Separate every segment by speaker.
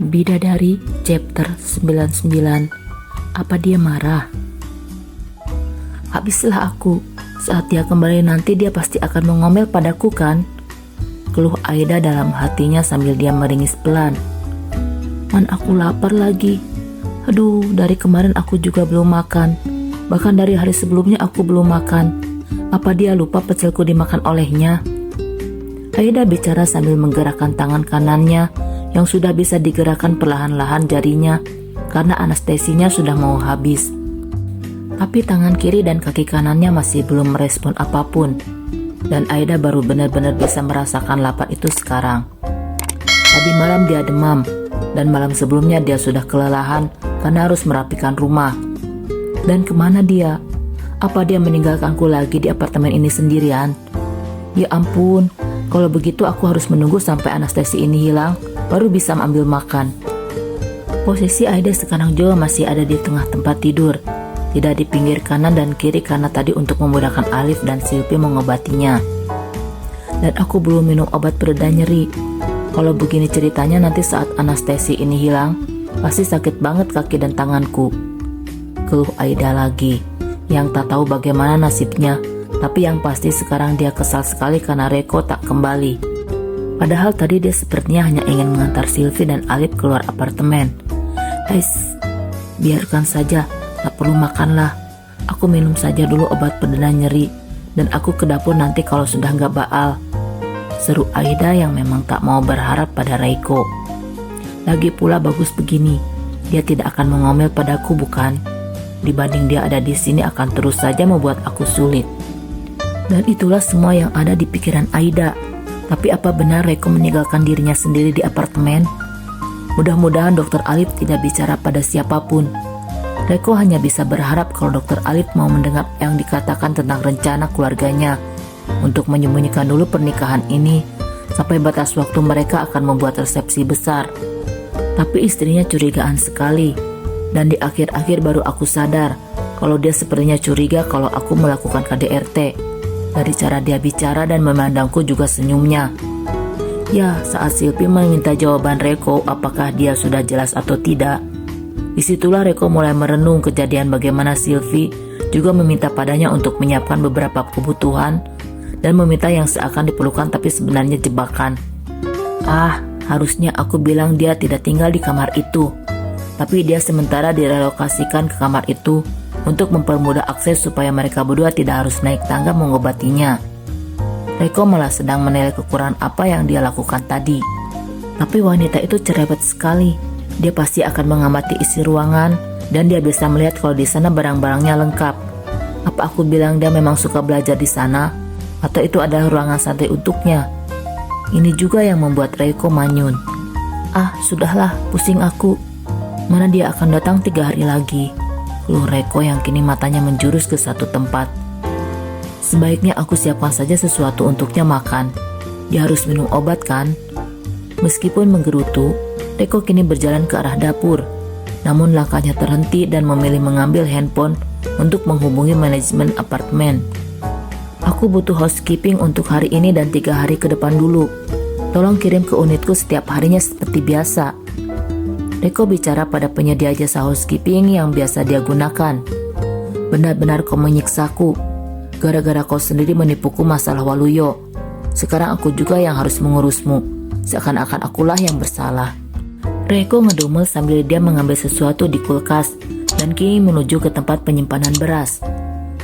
Speaker 1: Bidadari chapter 99. Apa dia marah? Habislah aku. Saat dia kembali nanti dia pasti akan mengomel padaku kan? Keluh Aida dalam hatinya sambil dia meringis pelan. Man, aku lapar lagi. Aduh, dari kemarin aku juga belum makan. Bahkan dari hari sebelumnya aku belum makan. Apa dia lupa pecelku dimakan olehnya? Aida bicara sambil menggerakkan tangan kanannya yang sudah bisa digerakkan perlahan-lahan jarinya karena anestesinya sudah mau habis. Tapi tangan kiri dan kaki kanannya masih belum merespon apapun. Dan Aida baru benar-benar bisa merasakan lapar itu sekarang. Tadi malam dia demam, dan malam sebelumnya dia sudah kelelahan karena harus merapikan rumah. Dan kemana dia? Apa dia meninggalkanku lagi di apartemen ini sendirian? Ya ampun, kalau begitu aku harus menunggu sampai anestesi ini hilang, baru bisa ambil makan. Posisi Aida sekarang juga masih ada di tengah tempat tidur, tidak di pinggir kanan dan kiri karena tadi untuk memudahkan Alif dan Silvi mengobatinya. Dan aku belum minum obat pereda nyeri. Kalau begini ceritanya nanti saat anestesi ini hilang, pasti sakit banget kaki dan tanganku. Keluh Aida lagi, yang tak tahu bagaimana nasibnya, tapi yang pasti sekarang dia kesal sekali karena Reko tak kembali. Padahal tadi dia sepertinya hanya ingin mengantar Silvi dan Alif keluar apartemen. Biarkan saja, tak perlu makanlah. Aku minum saja dulu obat pereda nyeri, dan aku ke dapur nanti kalau sudah nggak baal. Seru Aida yang memang tak mau berharap pada Reko. Lagi pula bagus begini, dia tidak akan mengomel padaku bukan? Dibanding dia ada di sini akan terus saja membuat aku sulit. Dan itulah semua yang ada di pikiran Aida. Tapi apa benar Reko meninggalkan dirinya sendiri di apartemen? Mudah-mudahan Dokter Alif tidak bicara pada siapapun. Reko hanya bisa berharap kalau Dokter Alif mau mendengar yang dikatakan tentang rencana keluarganya untuk menyembunyikan dulu pernikahan ini sampai batas waktu mereka akan membuat resepsi besar. Tapi istrinya curigaan sekali. Dan di akhir-akhir baru aku sadar kalau dia sepertinya curiga kalau aku melakukan KDRT. Dari cara dia bicara dan memandangku juga senyumnya. Ya, saat Silvi meminta jawaban Reko apakah dia sudah jelas atau tidak, disitulah Reko mulai merenung kejadian bagaimana Silvi juga meminta padanya untuk menyiapkan beberapa kebutuhan dan meminta yang seakan diperlukan tapi sebenarnya jebakan. Harusnya aku bilang dia tidak tinggal di kamar itu. Tapi dia sementara direlokasikan ke kamar itu untuk mempermudah akses supaya mereka berdua tidak harus naik tangga mengobatinya. Reko malah sedang menilai kekurangan apa yang dia lakukan tadi. Tapi wanita itu cerewet sekali. Dia pasti akan mengamati isi ruangan dan dia bisa melihat kalau di sana barang-barangnya lengkap. Apa aku bilang dia memang suka belajar di sana? Atau itu adalah ruangan santai untuknya? Ini juga yang membuat Reko manyun. Sudahlah, pusing aku. Mana dia akan datang 3 hari lagi? Keluh Reko yang kini matanya menjurus ke satu tempat. Sebaiknya aku siapkan saja sesuatu untuknya makan. Dia harus minum obat kan? Meskipun menggerutu, Reko kini berjalan ke arah dapur. Namun langkahnya terhenti dan memilih mengambil handphone untuk menghubungi manajemen apartemen. Aku butuh housekeeping untuk hari ini dan 3 hari ke depan dulu. Tolong kirim ke unitku setiap harinya seperti biasa. Reko bicara pada penyedia jasa housekeeping yang biasa dia gunakan. Benar-benar kau menyiksaku. Gara-gara kau sendiri menipuku masalah Waluyo. Sekarang aku juga yang harus mengurusmu. Seakan-akan akulah yang bersalah. Reko ngedumel sambil dia mengambil sesuatu di kulkas dan kini menuju ke tempat penyimpanan beras.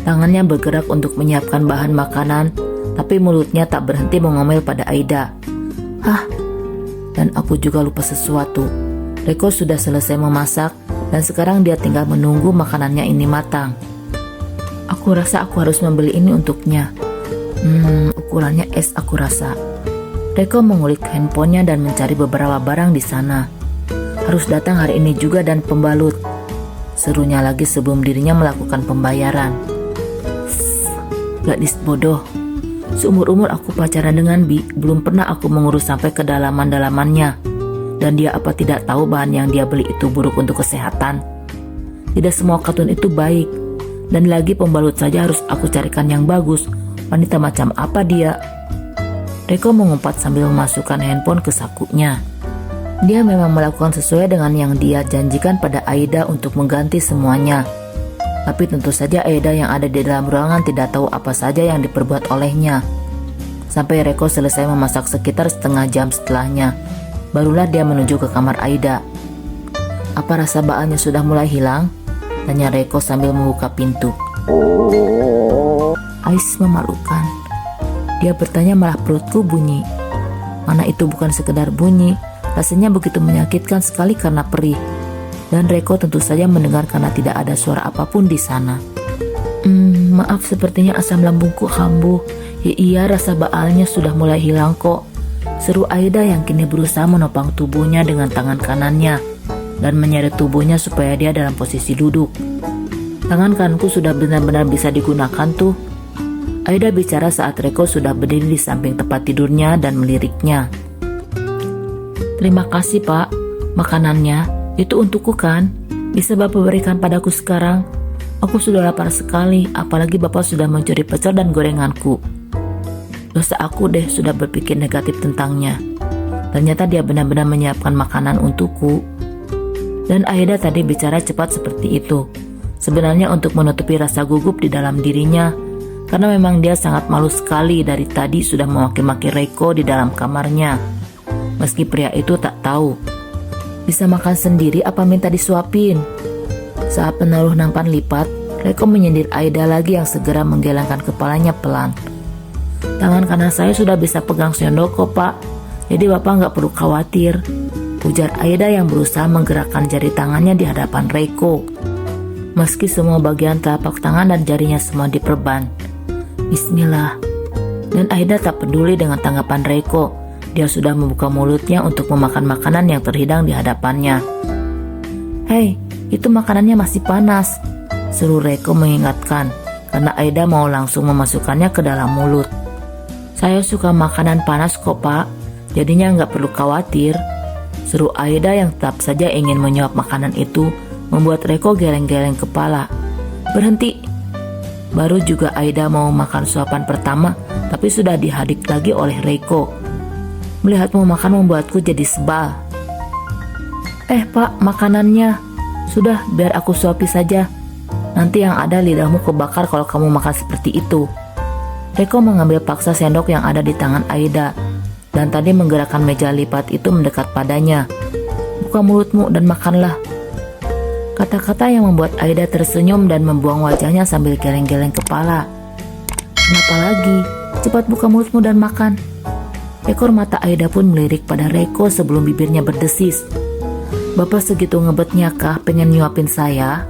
Speaker 1: Tangannya bergerak untuk menyiapkan bahan makanan, tapi mulutnya tak berhenti mengomel pada Aida. Dan aku juga lupa sesuatu. Reko sudah selesai memasak dan sekarang dia tinggal menunggu makanannya ini matang. Aku rasa aku harus membeli ini untuknya. Ukurannya S aku rasa. Reko mengulik handphonenya dan mencari beberapa barang di sana. Harus datang hari ini juga dan pembalut. Serunya lagi sebelum dirinya melakukan pembayaran. Gadis bodoh. Seumur-umur aku pacaran dengan Bi, belum pernah aku mengurus sampai kedalaman-dalamannya. Dan dia apa tidak tahu bahan yang dia beli itu buruk untuk kesehatan? Tidak semua katun itu baik. Dan lagi pembalut saja harus aku carikan yang bagus. Wanita macam apa dia? Reko mengumpat sambil memasukkan handphone ke sakunya. Dia memang melakukan sesuai dengan yang dia janjikan pada Aida untuk mengganti semuanya. Tapi tentu saja Aida yang ada di dalam ruangan tidak tahu apa saja yang diperbuat olehnya. Sampai Reiko selesai memasak sekitar setengah jam setelahnya, barulah dia menuju ke kamar Aida. "Apa rasa baalnya sudah mulai hilang?" tanya Reiko sambil membuka pintu. Ais memalukan. Dia bertanya malah perutku bunyi. Mana itu bukan sekedar bunyi, rasanya begitu menyakitkan sekali karena perih. Dan Reiko tentu saja mendengar karena tidak ada suara apapun di sana. Maaf, sepertinya asam lambungku kambuh. Ya iya, rasa baalnya sudah mulai hilang kok," seru Aida yang kini berusaha menopang tubuhnya dengan tangan kanannya dan menyeret tubuhnya supaya dia dalam posisi duduk. "Tangan kananku sudah benar-benar bisa digunakan tuh," Aida bicara saat Reiko sudah berdiri di samping tempat tidurnya dan meliriknya. "Terima kasih Pak, makanannya itu untukku kan? Bisa Bapak berikan padaku sekarang? Aku sudah lapar sekali, apalagi Bapak sudah mencuri pecel dan gorenganku." Dosa aku deh sudah berpikir negatif tentangnya. Ternyata dia benar-benar menyiapkan makanan untukku. Dan Aida tadi bicara cepat seperti itu. Sebenarnya untuk menutupi rasa gugup di dalam dirinya, karena memang dia sangat malu sekali dari tadi sudah memaki-maki Reiko di dalam kamarnya. Meski pria itu tak tahu. Bisa makan sendiri apa minta disuapin? Saat menaruh nampan lipat, Reiko menyindir Aida lagi yang segera menggelengkan kepalanya pelan. "Tangan kanan saya sudah bisa pegang sendok kok Pak, jadi Bapak nggak perlu khawatir," ujar Aida yang berusaha menggerakkan jari tangannya di hadapan Reiko. Meski semua bagian telapak tangan dan jarinya semua diperban. Bismillah. Dan Aida tak peduli dengan tanggapan Reiko. Dia sudah membuka mulutnya untuk memakan makanan yang terhidang di hadapannya. "Hei, itu makanannya masih panas," seru Reiko mengingatkan, karena Aida mau langsung memasukkannya ke dalam mulut. "Saya suka makanan panas kok Pak, jadinya nggak perlu khawatir," seru Aida yang tetap saja ingin menyuap makanan itu, membuat Reiko geleng-geleng kepala. "Berhenti!" Baru juga Aida mau makan suapan pertama, tapi sudah dihadik lagi oleh Reiko. "Melihatmu makan membuatku jadi sebal." Pak, makanannya." "Sudah, biar aku suapi saja. Nanti yang ada lidahmu kebakar kalau kamu makan seperti itu." Reiko mengambil paksa sendok yang ada di tangan Aida, dan tadi menggerakkan meja lipat itu mendekat padanya. "Buka mulutmu dan makanlah." Kata-kata yang membuat Aida tersenyum dan membuang wajahnya sambil geleng-geleng kepala. "Kenapa lagi? Cepat buka mulutmu dan makan." Ekor mata Aida pun melirik pada Reiko sebelum bibirnya berdesis. "Bapak segitu ngebetnya kah pengen nyuapin saya?"